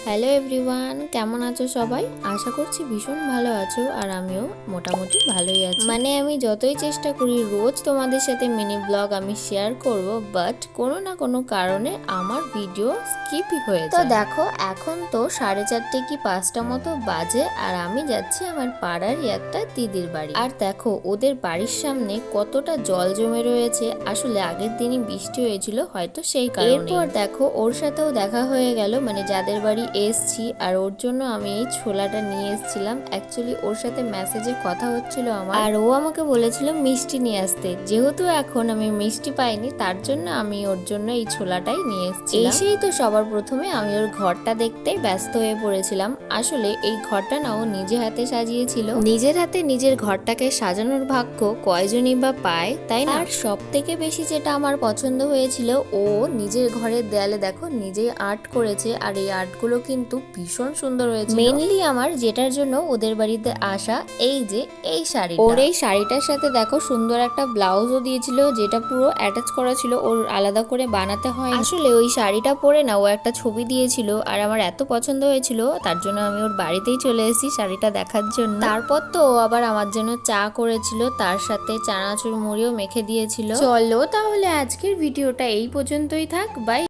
Hello everyone, কেমন আছো সবাই? আশা করছি ভীষণ ভালো আছো আর আমিও মোটামুটি ভালোই আছি। মানে আমি যতই চেষ্টা করি রোজ তোমাদের সাথে মিনি ব্লগ আমি শেয়ার করব, বাট কোনো না কোনো কারণে আমার ভিডিও স্কিপই হয়ে যায়। তো দেখো এখন তো 4:30 কি 5টা মতো বাজে আর আমি যাচ্ছি আমার পাড়ারই একটা দিদির বাড়ি। আর দেখো ওদের বাড়ির সামনে কতটা জল জমে রয়েছে, আসলে আগের দিনই বৃষ্টি হয়েছিল হয়তো সেই কারণে। এরপর দেখো ওর সাথেও দেখা হয়ে গেল, মানে যাদের বাড়ি এসছি আর ওর জন্য আমি এই ছোলাটা নিয়ে এসেছিলাম। অ্যাকচুয়ালি ওর সাথে মেসেজে কথা হচ্ছিল আমার, আর ও আমাকে বলেছিল মিষ্টি নিয়ে আসতে। যেহেতু এখন আমি মিষ্টি পাইনি তার জন্য আমি ওর জন্য এই ছোলাটাই নিয়ে এসেছিলাম। এসেই তো সবার প্রথমে আমি ওর ঘরটা দেখতে ব্যস্ত হয়ে পড়েছিলাম। আসলে এই ঘরটা না ও নিজে হাতে সাজিয়েছিল। নিজের হাতে নিজের ঘরটাকে সাজানোর ভাগ্য কয়জনই বা পায়, তাই না? আর সব থেকে বেশি যেটা আমার পছন্দ হয়েছিল, ও নিজের ঘরের দেয়ালে দেখো নিজেই আর্ট করেছে, আর এই আর্টগুলো কিন্তু ভীষণ সুন্দর হয়েছে। মেইনলি আমার যেটার জন্য ওদের বাড়িতে আসা, এই যে এই শাড়ি, ওর এই শাড়িটার সাথে দেখো সুন্দর একটা ব্লাউজও দিয়েছিল, যেটা পুরো অ্যাটাচ করা ছিল, ওর আলাদা করে বানাতে হয়। আসলে ওই শাড়িটা পরে না ও একটা ছবি দিয়েছিল আর আমার এত পছন্দ হয়েছিল, তার জন্য আমি ওর বাড়িতেই চলে এসেছি শাড়িটা দেখার জন্য। তারপর তো ও আবার আমার জন্য চা করেছিল, তার সাথে চানাচুর মুড়িও মেখে দিয়েছিল। চলো তাহলে আজকের ভিডিওটা এই পর্যন্তই থাক, বাই।